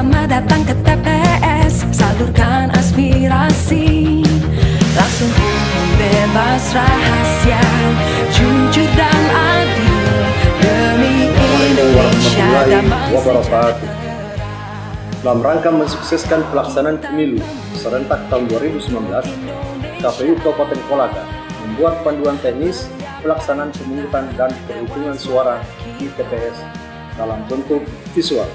Bersama datang ke TPS, salurkan aspirasi. Langsung umum, bebas, rahasia, jujur dan adil, demi Indonesia damai wabarakatuh. Dalam rangka mensukseskan pelaksanaan pemilu serentak tahun 2019, KPU Kabupaten Kolaka membuat panduan teknis pelaksanaan pemungutan dan perhitungan suara di TPS dalam bentuk visual.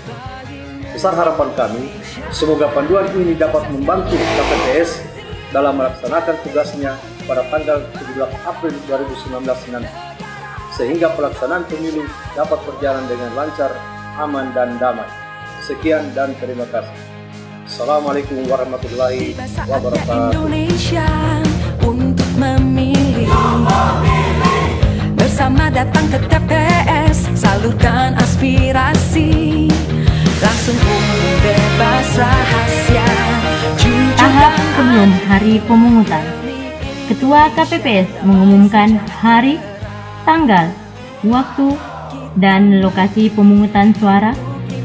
Besar harapan kami, semoga panduan ini dapat membantu KPPS dalam melaksanakan tugasnya pada tanggal 17 April 2019 nanti, sehingga pelaksanaan pemilu dapat berjalan dengan lancar, aman, dan damai. Sekian dan terima kasih. Assalamualaikum warahmatullahi wabarakatuh. Indonesia untuk memilih. Bersama datang ke TPS, salurkan aspirasi. Langsung umum, bebas, rahasia, jujur. Tahap sebelum hari pemungutan, Ketua KPPS mengumumkan hari, tanggal, waktu, dan lokasi pemungutan suara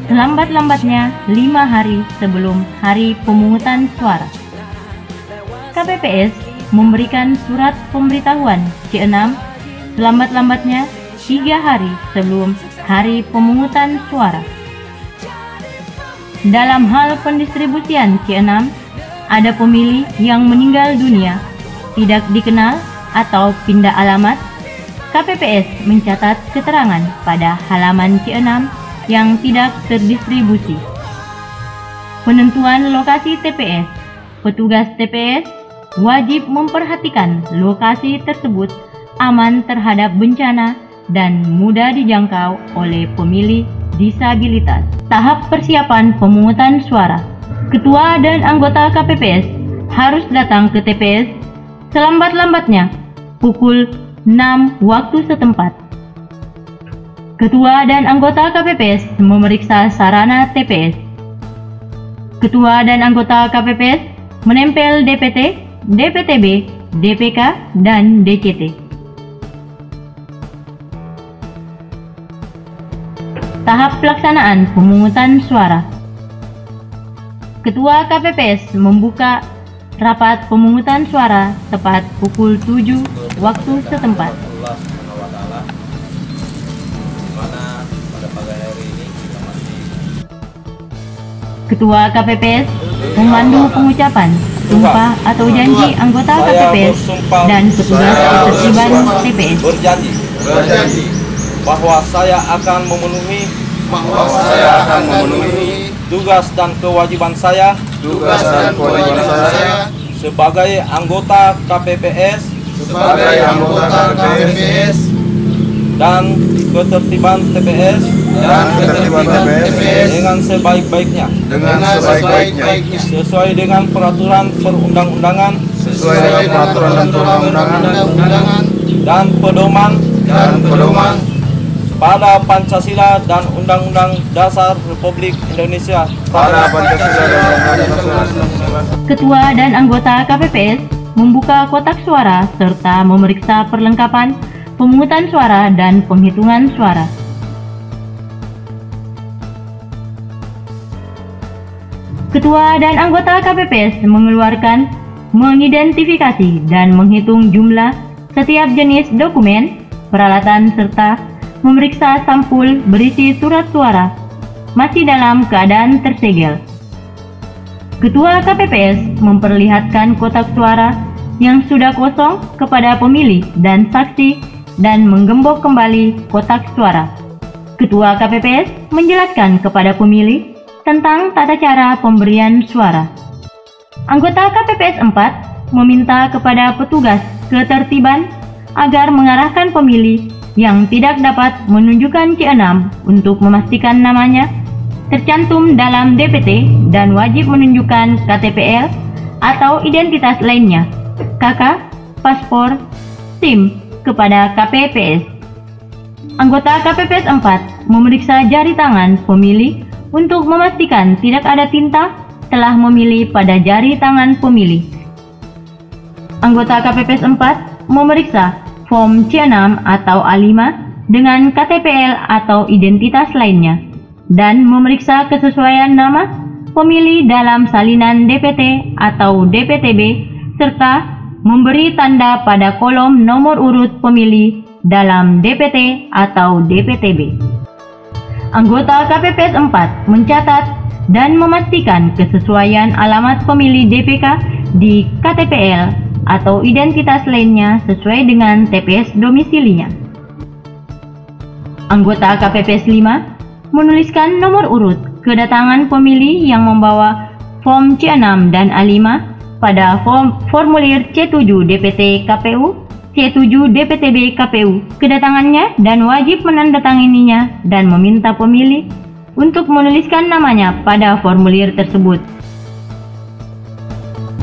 selambat-lambatnya 5 hari sebelum hari pemungutan suara. KPPS memberikan surat pemberitahuan C6 selambat-lambatnya 3 hari sebelum hari pemungutan suara. Dalam hal pendistribusian C6, ada pemilih yang meninggal dunia, tidak dikenal, atau pindah alamat. KPPS mencatat keterangan pada halaman C6 yang tidak terdistribusi. Penentuan lokasi TPS. Petugas TPS wajib memperhatikan lokasi tersebut aman terhadap bencana dan mudah dijangkau oleh pemilih disabilitas. Tahap persiapan pemungutan suara. Ketua dan anggota KPPS harus datang ke TPS selambat-lambatnya pukul 6 waktu setempat. Ketua dan anggota KPPS memeriksa sarana TPS. Ketua dan anggota KPPS menempel DPT, DPTB, DPK, dan DCT. Tahap pelaksanaan pemungutan suara. Ketua KPPS membuka rapat pemungutan suara tepat pukul 7 waktu setempat. Ketua KPPS memandu pengucapan sumpah atau janji anggota KPPS dan petugas ketertiban TPS. Berjanji bahwa saya akan memenuhi tugas dan kewajiban saya sebagai anggota KPPS dan ketertiban TPS dengan sebaik-baiknya sesuai dengan peraturan perundang-undangan dan pedoman pada Pancasila dan Undang-Undang Dasar Republik Indonesia. Ketua dan anggota KPPS membuka kotak suara serta memeriksa perlengkapan pemungutan suara dan penghitungan suara. Ketua dan anggota KPPS mengeluarkan, mengidentifikasi dan menghitung jumlah setiap jenis dokumen, peralatan serta memeriksa sampul berisi surat suara masih dalam keadaan tersegel. Ketua KPPS memperlihatkan kotak suara yang sudah kosong kepada pemilih dan saksi dan menggembok kembali kotak suara. Ketua KPPS menjelaskan kepada pemilih tentang tata cara pemberian suara. Anggota KPPS 4 meminta kepada petugas ketertiban agar mengarahkan pemilih yang tidak dapat menunjukkan C6 untuk memastikan namanya tercantum dalam DPT dan wajib menunjukkan KTPL atau identitas lainnya, KK, paspor, SIM kepada KPPS. Anggota KPPS 4 memeriksa jari tangan pemilih untuk memastikan tidak ada tinta telah memilih pada jari tangan pemilih. Anggota KPPS 4 memeriksa form C6 atau A5 dengan KTPL atau identitas lainnya dan memeriksa kesesuaian nama pemilih dalam salinan DPT atau DPTB, serta memberi tanda pada kolom nomor urut pemilih dalam DPT atau DPTB. Anggota KPPS 4 mencatat dan memastikan kesesuaian alamat pemilih DPK di KTPL atau identitas lainnya sesuai dengan TPS domisilinya. Anggota KPPS 5 menuliskan nomor urut kedatangan pemilih yang membawa form C6 dan A5 pada formulir C7 DPT KPU, C7 DPTB KPU kedatangannya dan wajib menandatangininya dan meminta pemilih untuk menuliskan namanya pada formulir tersebut.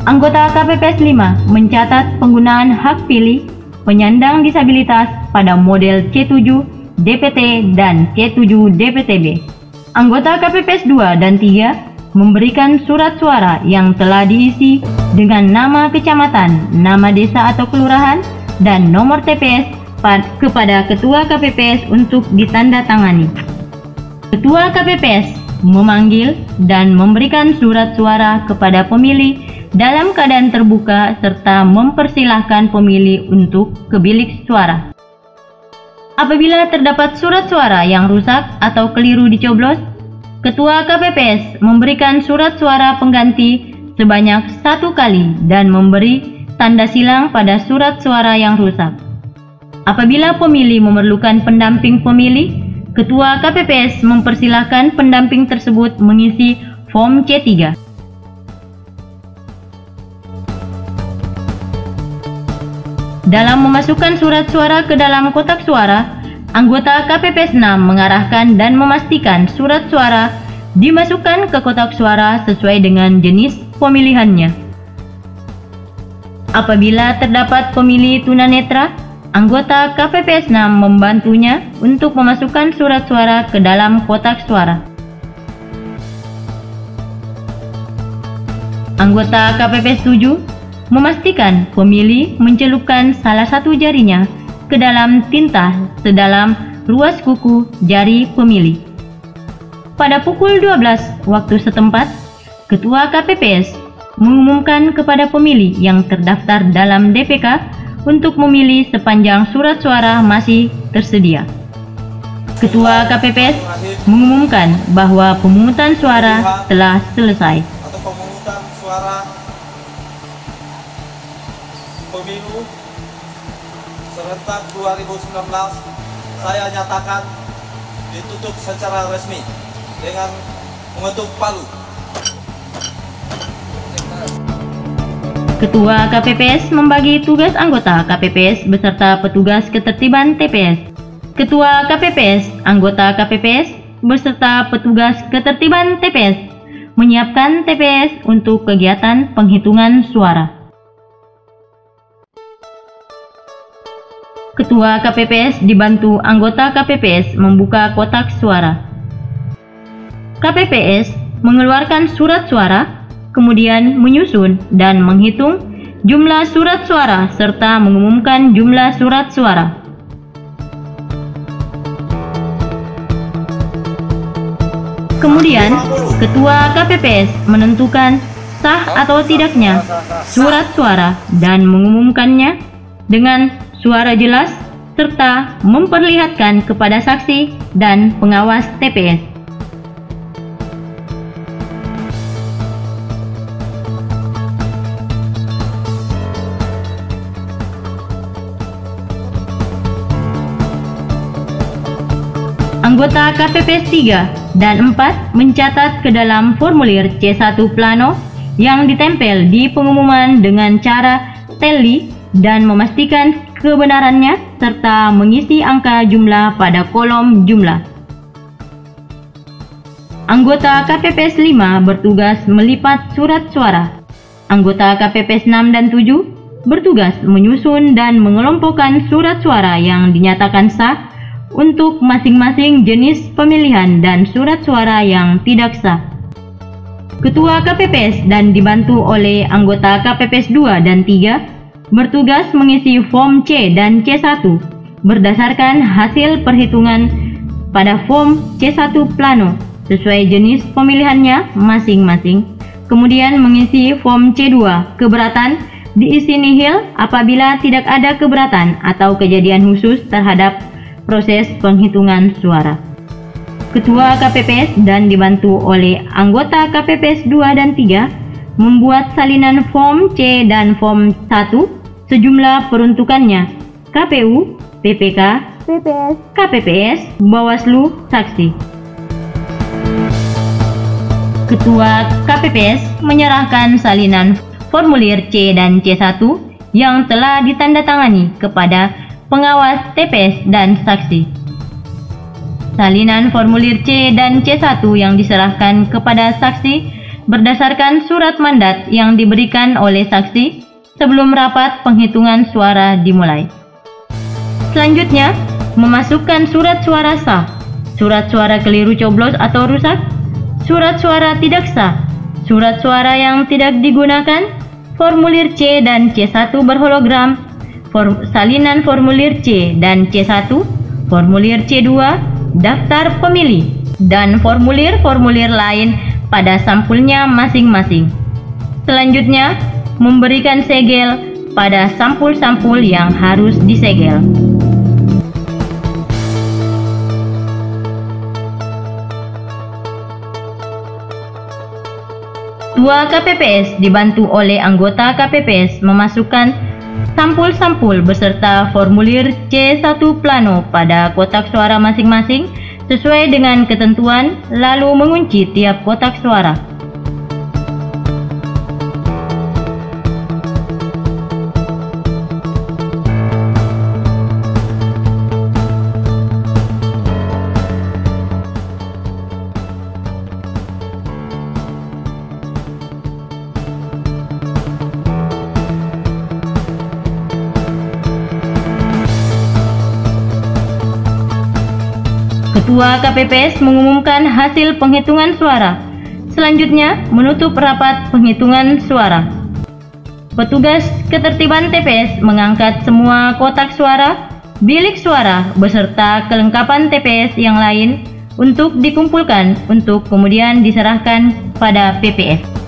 Anggota KPPS 5 mencatat penggunaan hak pilih penyandang disabilitas pada model C7 DPT dan C7 DPTB. Anggota KPPS 2 dan 3 memberikan surat suara yang telah diisi dengan nama kecamatan, nama desa atau kelurahan, dan nomor TPS kepada Ketua KPPS untuk ditandatangani. Ketua KPPS memanggil dan memberikan surat suara kepada pemilih dalam keadaan terbuka serta mempersilahkan pemilih untuk ke bilik suara. Apabila terdapat surat suara yang rusak atau keliru dicoblos, Ketua KPPS memberikan surat suara pengganti sebanyak 1 kali dan memberi tanda silang pada surat suara yang rusak. Apabila pemilih memerlukan pendamping pemilih, Ketua KPPS mempersilahkan pendamping tersebut mengisi form C3. Dalam memasukkan surat suara ke dalam kotak suara, anggota KPPS 6 mengarahkan dan memastikan surat suara dimasukkan ke kotak suara sesuai dengan jenis pemilihannya. Apabila terdapat pemilih tunanetra, anggota KPPS 6 membantunya untuk memasukkan surat suara ke dalam kotak suara. Anggota KPPS 7 memastikan pemilih mencelupkan salah satu jarinya ke dalam tinta sedalam ruas kuku jari pemilih. Pada pukul 12 waktu setempat, Ketua KPPS mengumumkan kepada pemilih yang terdaftar dalam DPK untuk memilih sepanjang surat suara masih tersedia. Ketua KPPS mengumumkan bahwa pemungutan suara telah selesai. Atau pemungutan suara pemilu serentak 2019 saya nyatakan ditutup secara resmi dengan mengetuk palu. Ketua KPPS membagi tugas anggota KPPS beserta petugas ketertiban TPS. Ketua KPPS, anggota KPPS beserta petugas ketertiban TPS menyiapkan TPS untuk kegiatan penghitungan suara. Ketua KPPS dibantu anggota KPPS membuka kotak suara. KPPS mengeluarkan surat suara, kemudian menyusun dan menghitung jumlah surat suara serta mengumumkan jumlah surat suara. Kemudian, Ketua KPPS menentukan sah atau tidaknya surat suara dan mengumumkannya dengan suara jelas serta memperlihatkan kepada saksi dan pengawas TPS. Anggota KPPS 3 dan 4 mencatat ke dalam formulir C1 plano yang ditempel di pengumuman dengan cara tally dan memastikan kebenarannya serta mengisi angka jumlah pada kolom jumlah. Anggota KPPS 5 bertugas melipat surat suara. Anggota KPPS 6 dan 7 bertugas menyusun dan mengelompokkan surat suara yang dinyatakan sah untuk masing-masing jenis pemilihan dan surat suara yang tidak sah. Ketua KPPS dan dibantu oleh anggota KPPS 2 dan 3 bertugas mengisi form C dan C1 berdasarkan hasil perhitungan pada form C1 plano sesuai jenis pemilihannya masing-masing. Kemudian mengisi form C2, keberatan diisi nihil apabila tidak ada keberatan atau kejadian khusus terhadap proses penghitungan suara. Ketua KPPS dan dibantu oleh anggota KPPS 2 dan 3 membuat salinan form C dan form 1 sejumlah peruntukannya KPU, PPK, PPS, KPPS, Bawaslu, saksi. Ketua KPPS menyerahkan salinan formulir C dan C1 yang telah ditandatangani kepada pengawas TPS dan saksi. Salinan formulir C dan C1 yang diserahkan kepada saksi berdasarkan surat mandat yang diberikan oleh saksi sebelum rapat penghitungan suara dimulai. Selanjutnya, memasukkan surat suara sah, surat suara keliru coblos atau rusak, surat suara tidak sah, surat suara yang tidak digunakan, formulir C dan C1 berhologram, salinan formulir C dan C1, formulir C2, daftar pemilih, dan formulir-formulir lain pada sampulnya masing-masing. Selanjutnya, memberikan segel pada sampul-sampul yang harus disegel. Ketua KPPS dibantu oleh anggota KPPS memasukkan sampul-sampul beserta formulir C1 plano pada kotak suara masing-masing sesuai dengan ketentuan, lalu mengunci tiap kotak suara. Ketua KPPS mengumumkan hasil penghitungan suara. Selanjutnya, menutup rapat penghitungan suara. Petugas ketertiban TPS mengangkat semua kotak suara, bilik suara, beserta kelengkapan TPS yang lain untuk dikumpulkan untuk kemudian diserahkan pada PPS.